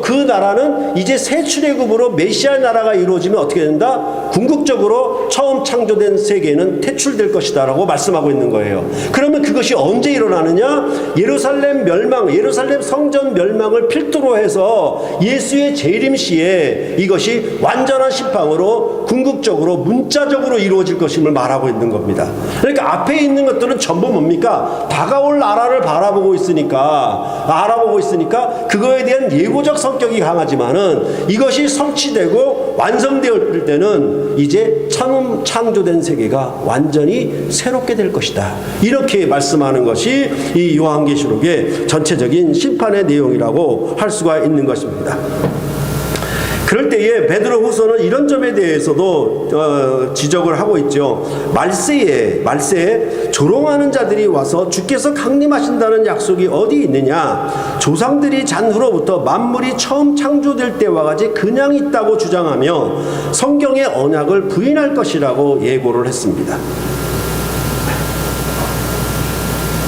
그 나라는 이제 새 출애굽으로 메시아 나라가 이루어지면 어떻게 된다? 궁극적으로 처음 창조된 세계는 퇴출될 것이다 라고 말씀하고 있는 거예요. 그러면 그것이 언제 일어나느냐? 예루살렘 멸망, 예루살렘 성전 멸망을 필두로 해서 예수의 재림 시에 이것이 완전한 심판으로 궁극적으로 문자적으로 이루어질 것임을 말하고 있는 겁니다. 그러니까 앞에 있는 것들은 전부 뭡니까? 다가올 나라를 알아보고 있으니까 그거에 대한 예고적 성격이 강하지만은 이것이 성취되고 완성되었을 때는 이제 처음 창조된 세계가 완전히 새롭게 될 것이다. 이렇게 말씀하는 것이 이 요한계시록의 전체적인 심판의 내용이라고 할 수가 있는 것입니다. 그럴 때에 베드로후서는 이런 점에 대해서도 지적을 하고 있죠. 말세에 조롱하는 자들이 와서 주께서 강림하신다는 약속이 어디 있느냐? 조상들이 잔 후로부터 만물이 처음 창조될 때와 같이 그냥 있다고 주장하며 성경의 언약을 부인할 것이라고 예고를 했습니다.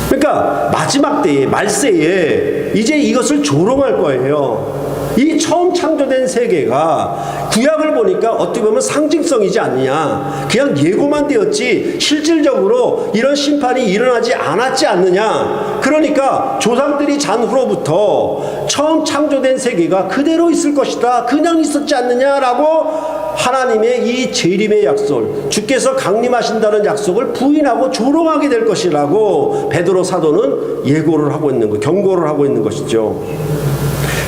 그러니까 마지막 때에 말세에 이제 이것을 조롱할 거예요. 이 처음 창조된 세계가 구약을 보니까 어떻게 보면 상징성이지 않느냐, 그냥 예고만 되었지 실질적으로 이런 심판이 일어나지 않았지 않느냐. 그러니까 조상들이 잔 후로부터 처음 창조된 세계가 그대로 있을 것이다, 그냥 있었지 않느냐라고 하나님의 이 재림의 약속, 주께서 강림하신다는 약속을 부인하고 조롱하게 될 것이라고 베드로 사도는 예고를 하고 있는 것, 경고를 하고 있는 것이죠.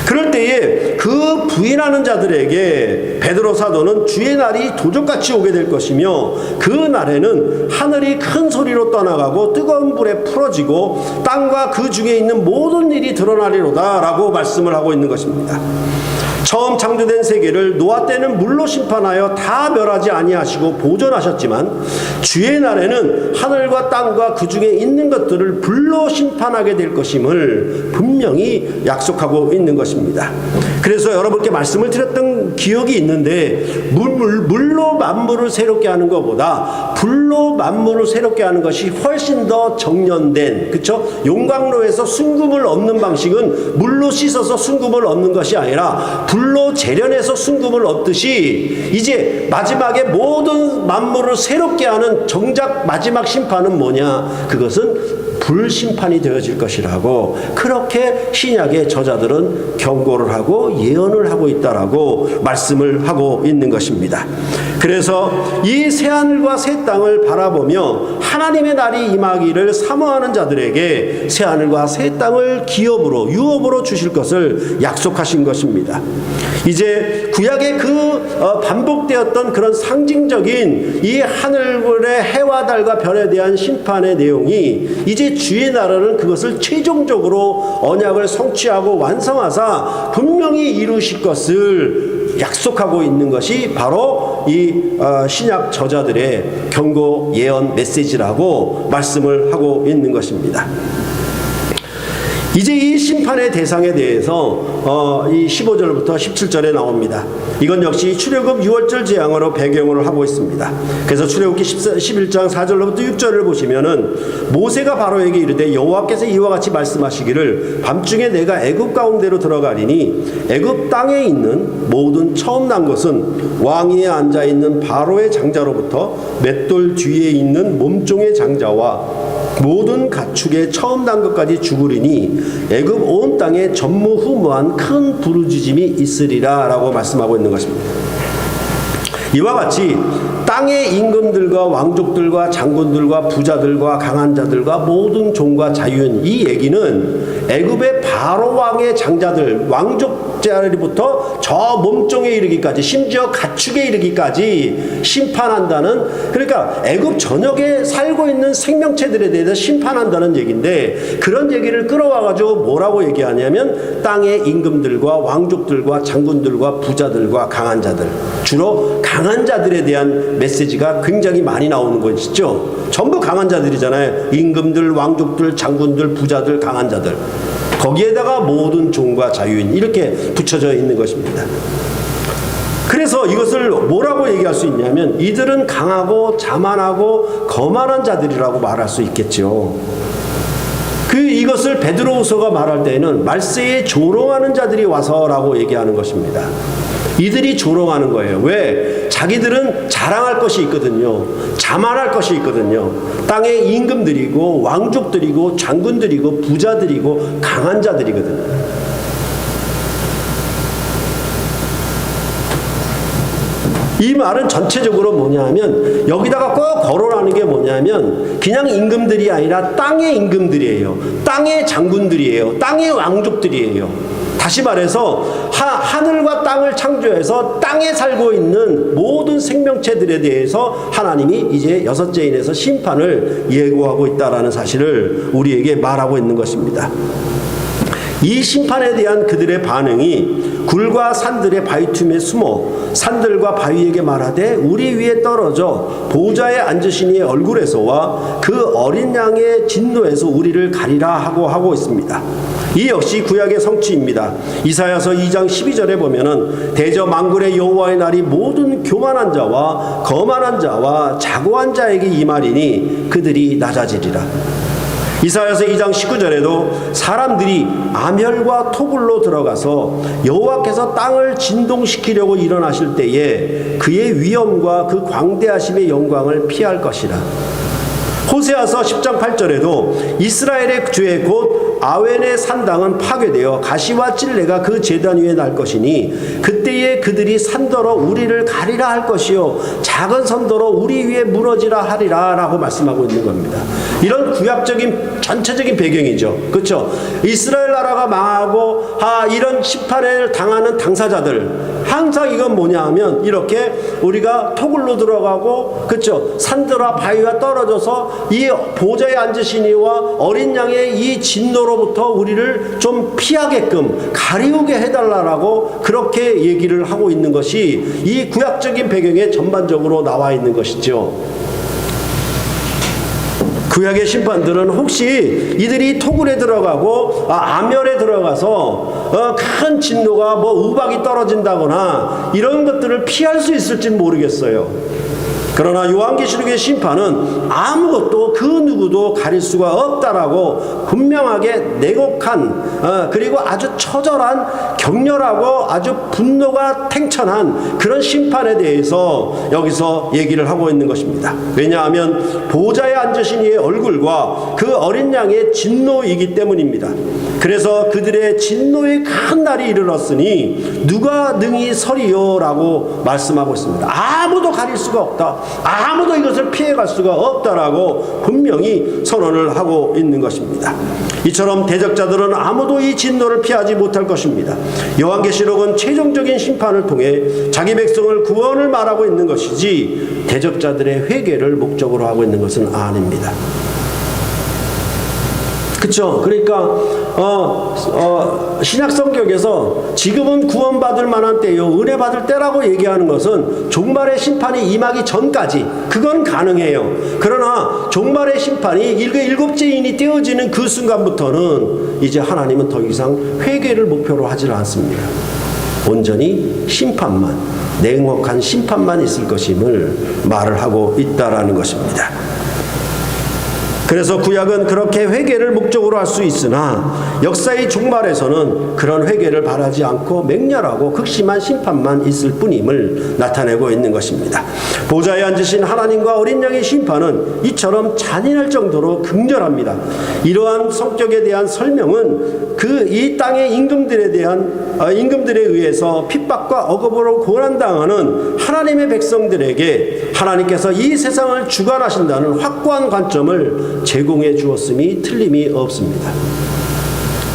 그럴 때에 그 부인하는 자들에게 베드로 사도는 주의 날이 도적같이 오게 될 것이며 그 날에는 하늘이 큰 소리로 떠나가고 뜨거운 불에 풀어지고 땅과 그 중에 있는 모든 일이 드러나리로다 라고 말씀을 하고 있는 것입니다. 처음 창조된 세계를 노아 때는 물로 심판하여 다 멸하지 아니하시고 보존하셨지만 주의 날에는 하늘과 땅과 그 중에 있는 것들을 불로 심판하게 될 것임을 분명히 약속하고 있는 것입니다. 그래서 여러분께 말씀을 드렸던 기억이 있는데 물로 만물을 새롭게 하는 것보다 불로 만물을 새롭게 하는 것이 훨씬 더 정련된, 그쵸? 용광로에서 순금을 얻는 방식은 물로 씻어서 순금을 얻는 것이 아니라 불로 재련해서 순금을 얻듯이 이제 마지막에 모든 만물을 새롭게 하는 정작 마지막 심판은 뭐냐? 그것은 불심판이 되어질 것이라고 그렇게 신약의 저자들은 경고를 하고 예언을 하고 있다라고 말씀을 하고 있는 것입니다. 그래서 이 새하늘과 새 땅을 바라보며 하나님의 날이 임하기를 사모하는 자들에게 새하늘과 새 땅을 기업으로 유업으로 주실 것을 약속하신 것입니다. 이제 구약의 반복되었던 그런 상징적인 이 하늘의 해와 달과 별에 대한 심판의 내용이 이제 주의 나라는 그것을 최종적으로 언약을 성취하고 완성하사 분명히 이루실 것을 약속하고 있는 것이 바로 이 신약 저자들의 경고 예언 메시지라고 말씀을 하고 있는 것입니다. 이제 이 심판의 대상에 대해서 이 15절부터 17절에 나옵니다. 이건 역시 출애굽 6월절 재앙으로 배경을 하고 있습니다. 그래서 출애굽기 11장 4절로부터 6절을 보시면은 모세가 바로에게 이르되 여호와께서 이와 같이 말씀하시기를 밤중에 내가 애굽 가운데로 들어가리니 애굽 땅에 있는 모든 처음 난 것은 왕위에 앉아 있는 바로의 장자로부터 맷돌 뒤에 있는 몸종의 장자와 모든 가축의 처음 난 것까지 죽으리니 애굽 온 땅에 전무후무한 큰 부르짖음이 있으리라 라고 말씀하고 있는 것입니다. 이와 같이 땅의 임금들과 왕족들과 장군들과 부자들과 강한 자들과 모든 종과 자유인 이 얘기는 애굽의 바로 왕의 장자들, 왕족 자리부터 저 몸종에 이르기까지, 심지어 가축에 이르기까지 심판한다는, 그러니까 애굽 전역에 살고 있는 생명체들에 대해서 심판한다는 얘기인데, 그런 얘기를 끌어와가지고 뭐라고 얘기하냐면 땅의 임금들과 왕족들과 장군들과 부자들과 강한 자들, 주로 강한 자들에 대한 메시지가 굉장히 많이 나오는 것이죠. 전부 강한 자들이잖아요. 임금들, 왕족들, 장군들, 부자들, 강한 자들. 거기에다가 모든 종과 자유인, 이렇게 붙여져 있는 것입니다. 그래서 이것을 뭐라고 얘기할 수 있냐면, 이들은 강하고 자만하고 거만한 자들이라고 말할 수 있겠죠. 이것을 베드로후서가 말할 때에는 말세에 조롱하는 자들이 와서라고 얘기하는 것입니다. 이들이 조롱하는 거예요. 왜? 자기들은 자랑할 것이 있거든요. 자만할 것이 있거든요. 땅의 임금들이고 왕족들이고 장군들이고 부자들이고 강한 자들이거든요. 이 말은 전체적으로 뭐냐면, 여기다가 꼭 거론하는 게 뭐냐면, 그냥 임금들이 아니라 땅의 임금들이에요. 땅의 장군들이에요. 땅의 왕족들이에요. 다시 말해서 하늘과 땅을 창조해서 땅에 살고 있는 모든 생명체들에 대해서 하나님이 이제 여섯째 인에서 심판을 예고하고 있다는 사실을 우리에게 말하고 있는 것입니다. 이 심판에 대한 그들의 반응이 굴과 산들의 바위틈에 숨어 산들과 바위에게 말하되 우리 위에 떨어져 보좌에 앉으신 이의 얼굴에서와 그 어린 양의 진노에서 우리를 가리라 하고 있습니다. 이 역시 구약의 성취입니다. 이사야서 2장 12절에 보면은 대저 만군의 여호와의 날이 모든 교만한 자와 거만한 자와 자고한 자에게 임하리니 그들이 낮아지리라. 이사야서 2장 19절에도 사람들이 암혈과 토굴로 들어가서 여호와께서 땅을 진동시키려고 일어나실 때에 그의 위엄과 그 광대하심의 영광을 피할 것이라. 호세아서 10장 8절에도 이스라엘의 주의 곧 아웬의 산당은 파괴되어 가시와 찔레가 그 제단 위에 날 것이니 그때에 그들이 산더러 우리를 가리라 할 것이요 작은 선더러 우리 위에 무너지라 하리라 라고 말씀하고 있는 겁니다. 이런 구약적인 전체적인 배경이죠. 그렇죠? 이스라엘 나라가 망하고 이런 심판을 당하는 당사자들, 항상 이건 뭐냐 하면 이렇게 우리가 토굴로 들어가고, 그렇죠? 산들과 바위와 떨어져서 이 보좌에 앉으신 이와 어린 양의 이 진노로부터 우리를 좀 피하게끔 가리우게 해달라고 그렇게 얘기를 하고 있는 것이 이 구약적인 배경에 전반적으로 나와 있는 것이죠. 구약의 심판들은 혹시 이들이 토굴에 들어가고 암열에 들어가서 큰 진노가 우박이 떨어진다거나 이런 것들을 피할 수 있을지는 모르겠어요. 그러나 요한계시록의 심판은 아무것도 그 누구도 가릴 수가 없다라고 분명하게 내곡한 그리고 아주 처절한 격렬하고 아주 분노가 탱천한 그런 심판에 대해서 여기서 얘기를 하고 있는 것입니다. 왜냐하면 보좌에 앉으신 이의 얼굴과 그 어린 양의 진노이기 때문입니다. 그래서 그들의 진노의 큰 날이 이르렀으니 누가 능히 서리요 라고 말씀하고 있습니다. 아무도 가릴 수가 없다. 아무도 이것을 피해갈 수가 없다라고 분명히 선언을 하고 있는 것입니다. 이처럼 대적자들은 아무도 이 진노를 피하지 못할 것입니다. 요한계시록은 최종적인 심판을 통해 자기 백성을 구원을 말하고 있는 것이지 대적자들의 회개를 목적으로 하고 있는 것은 아닙니다. 그렇죠? 그러니까 신약 성경에서 지금은 구원받을 만한 때요, 은혜 받을 때라고 얘기하는 것은 종말의 심판이 임하기 전까지 그건 가능해요. 그러나 종말의 심판이 일곱째 인이 떼어지는 그 순간부터는 이제 하나님은 더 이상 회개를 목표로 하지 않습니다. 온전히 심판만, 냉혹한 심판만 있을 것임을 말을 하고 있다라는 것입니다. 그래서 구약은 그렇게 회개를 목적으로 할 수 있으나 역사의 종말에서는 그런 회개를 바라지 않고 맹렬하고 극심한 심판만 있을 뿐임을 나타내고 있는 것입니다. 보좌에 앉으신 하나님과 어린 양의 심판은 이처럼 잔인할 정도로 극렬합니다. 이러한 성격에 대한 설명은 이 땅의 임금들에 의해서 핍박과 억압으로 고난당하는 하나님의 백성들에게 하나님께서 이 세상을 주관하신다는 확고한 관점을 제공해 주었음이 틀림이 없습니다.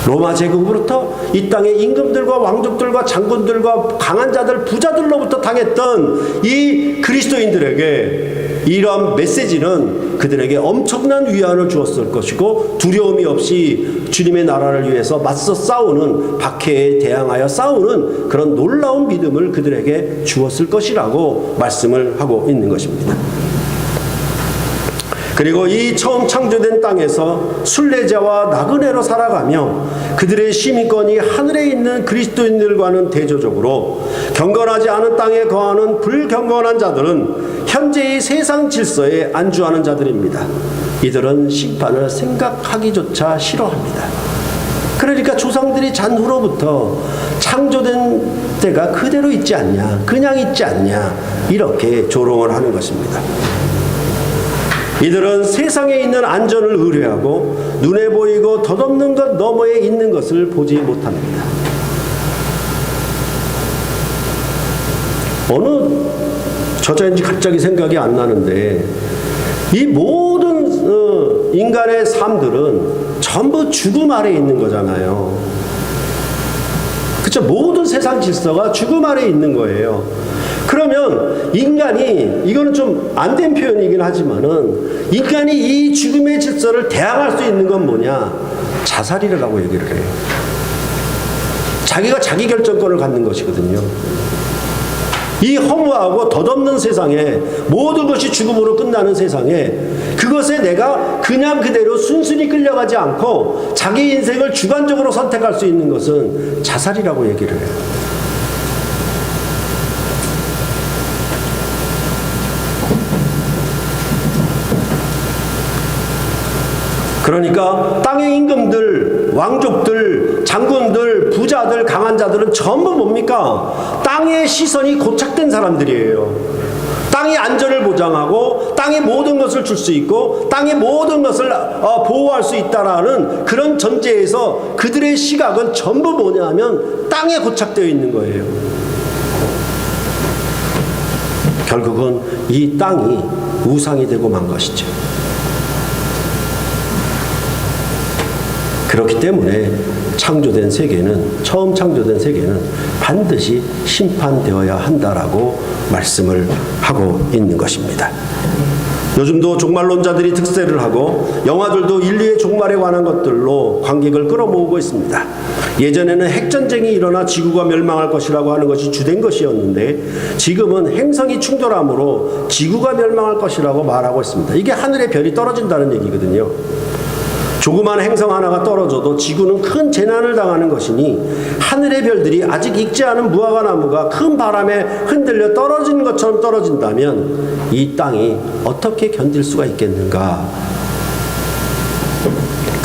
로마 제국으로부터 이 땅의 임금들과 왕족들과 장군들과 강한 자들, 부자들로부터 당했던 이 그리스도인들에게 이러한 메시지는 그들에게 엄청난 위안을 주었을 것이고, 두려움이 없이 주님의 나라를 위해서 맞서 싸우는, 박해에 대항하여 싸우는 그런 놀라운 믿음을 그들에게 주었을 것이라고 말씀을 하고 있는 것입니다. 그리고 이 처음 창조된 땅에서 순례자와 나그네로 살아가며 그들의 시민권이 하늘에 있는 그리스도인들과는 대조적으로 경건하지 않은 땅에 거하는 불경건한 자들은 현재의 세상 질서에 안주하는 자들입니다. 이들은 심판을 생각하기조차 싫어합니다. 그러니까 조상들이 잔후로부터 창조된 때가 그대로 있지 않냐, 그냥 있지 않냐, 이렇게 조롱을 하는 것입니다. 이들은 세상에 있는 안전을 의뢰하고 눈에 보이고 덧없는 것 너머에 있는 것을 보지 못합니다. 어느 저자인지 갑자기 생각이 안 나는데, 이 모든 인간의 삶들은 전부 죽음 아래에 있는 거잖아요. 그렇죠? 모든 세상 질서가 죽음 아래에 있는 거예요. 그러면 인간이, 이거는 좀 안 된 표현이긴 하지만은, 인간이 이 죽음의 질서를 대항할 수 있는 건 뭐냐? 자살이라고 얘기를 해요. 자기가 자기 결정권을 갖는 것이거든요. 이 허무하고 덧없는 세상에, 모든 것이 죽음으로 끝나는 세상에, 그것에 내가 그냥 그대로 순순히 끌려가지 않고 자기 인생을 주관적으로 선택할 수 있는 것은 자살이라고 얘기를 해요. 그러니까 땅의 임금들, 왕족들, 장군들, 부자들, 강한 자들은 전부 뭡니까? 땅의 시선이 고착된 사람들이에요. 땅의 안전을 보장하고 땅의 모든 것을 줄 수 있고 땅의 모든 것을 보호할 수 있다라는 그런 전제에서 그들의 시각은 전부 뭐냐면 땅에 고착되어 있는 거예요. 결국은 이 땅이 우상이 되고 만 것이죠. 그렇기 때문에 창조된 세계는, 처음 창조된 세계는 반드시 심판되어야 한다라고 말씀을 하고 있는 것입니다. 요즘도 종말론자들이 득세를 하고 영화들도 인류의 종말에 관한 것들로 관객을 끌어모으고 있습니다. 예전에는 핵전쟁이 일어나 지구가 멸망할 것이라고 하는 것이 주된 것이었는데, 지금은 행성이 충돌함으로 지구가 멸망할 것이라고 말하고 있습니다. 이게 하늘의 별이 떨어진다는 얘기거든요. 조그만 행성 하나가 떨어져도 지구는 큰 재난을 당하는 것이니, 하늘의 별들이 아직 익지 않은 무화과나무가 큰 바람에 흔들려 떨어지는 것처럼 떨어진다면 이 땅이 어떻게 견딜 수가 있겠는가?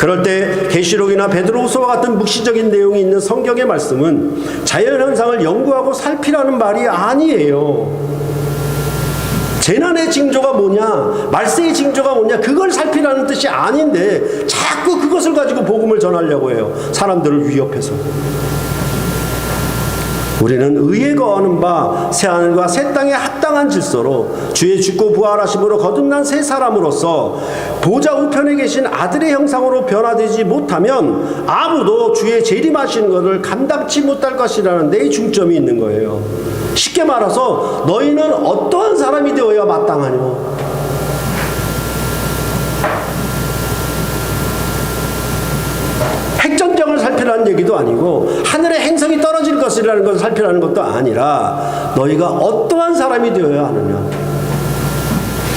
그럴 때 계시록이나 베드로후서와 같은 묵시적인 내용이 있는 성경의 말씀은 자연현상을 연구하고 살피라는 말이 아니에요. 재난의 징조가 뭐냐, 말세의 징조가 뭐냐, 그걸 살피라는 뜻이 아닌데 자꾸 그것을 가지고 복음을 전하려고 해요. 사람들을 위협해서. 우리는 의에 거하는 바 새하늘과 새 땅의 합당한 질서로 주의 죽고 부활하심으로 거듭난 새 사람으로서 보좌 우편에 계신 아들의 형상으로 변화되지 못하면 아무도 주의 재림하시는 것을 감당치 못할 것이라는 데 중점이 있는 거예요. 쉽게 말해서 너희는 어떠한 사람이 되어야 마땅하뇨? 핵전쟁을 살피라는 얘기도 아니고 하늘에 행성이 떨어질 것이라는 것을 살피라는 것도 아니라 너희가 어떠한 사람이 되어야 하느냐.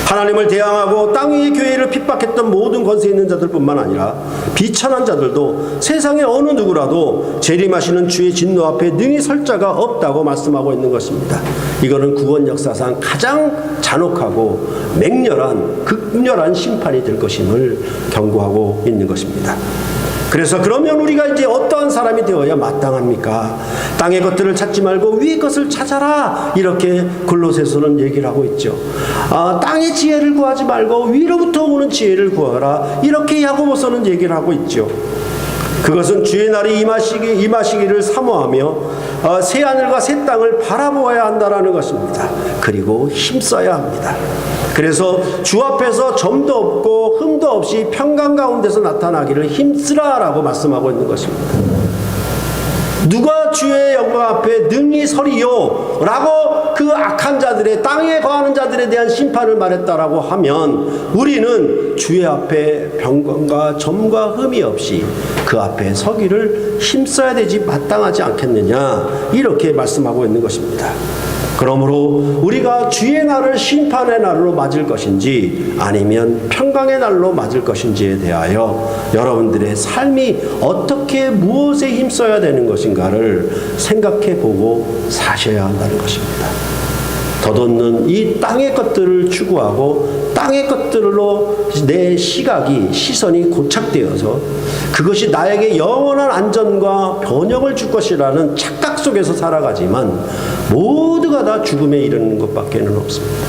하나님을 대항하고 땅 위의 교회를 핍박했던 모든 권세 있는 자들뿐만 아니라 비천한 자들도 세상의 어느 누구라도 재림하시는 주의 진노 앞에 능히 설 자가 없다고 말씀하고 있는 것입니다. 이거는 구원 역사상 가장 잔혹하고 맹렬한 극렬한 심판이 될 것임을 경고하고 있는 것입니다. 그래서 그러면 우리가 이제 어떠한 사람이 되어야 마땅합니까? 땅의 것들을 찾지 말고 위의 것을 찾아라, 이렇게 골로새서는 얘기를 하고 있죠. 땅의 지혜를 구하지 말고 위로부터 오는 지혜를 구하라, 이렇게 야고보서는 얘기를 하고 있죠. 그것은 주의 날이 임하시기를 사모하며 새 하늘과 새 땅을 바라보아야 한다라는 것입니다. 그리고 힘써야 합니다. 그래서 주 앞에서 점도 없고 흠도 없이 평강 가운데서 나타나기를 힘쓰라라고 말씀하고 있는 것입니다. 누가 주의 영광 앞에 능히 서리요? 라고 그 악한 자들의, 땅에 거하는 자들에 대한 심판을 말했다라고 하면 우리는 주의 앞에 병건과 점과 흠이 없이 그 앞에 서기를 힘써야 되지 마땅하지 않겠느냐, 이렇게 말씀하고 있는 것입니다. 그러므로 우리가 주의 날을 심판의 날로 맞을 것인지 아니면 평강의 날로 맞을 것인지에 대하여 여러분들의 삶이 어떻게 무엇에 힘써야 되는 것인가를 생각해 보고 사셔야 한다는 것입니다. 덧없는 이 땅의 것들을 추구하고 땅의 것들로 내 시선이 고착되어서 그것이 나에게 영원한 안전과 번영을 줄 것이라는 착각 속에서 살아가지만 모두가 다 죽음에 이르는 것밖에는 없습니다.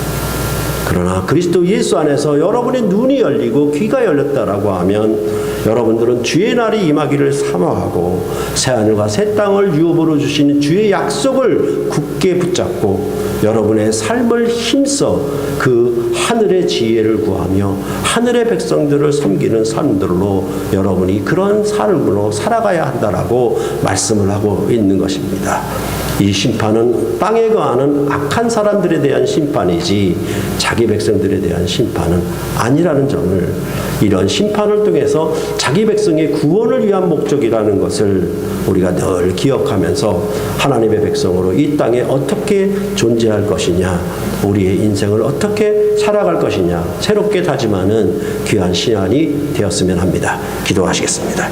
그러나 그리스도 예수 안에서 여러분의 눈이 열리고 귀가 열렸다라고 하면 여러분들은 주의 날이 임하기를 사모하고 새하늘과 새 땅을 유업으로 주시는 주의 약속을 굳게 붙잡고 여러분의 삶을 힘써 그 하늘의 지혜를 구하며 하늘의 백성들을 섬기는 삶들로 여러분이 그런 삶으로 살아가야 한다라고 말씀을 하고 있는 것입니다. 이 심판은 땅에 거하는 악한 사람들에 대한 심판이지 자기 백성들에 대한 심판은 아니라는 점을, 이런 심판을 통해서 자기 백성의 구원을 위한 목적이라는 것을 우리가 늘 기억하면서 하나님의 백성으로 이 땅에 어떻게 존재할 것이냐, 우리의 인생을 어떻게 살아갈 것이냐 새롭게 다짐하는 귀한 시간이 되었으면 합니다. 기도하시겠습니다.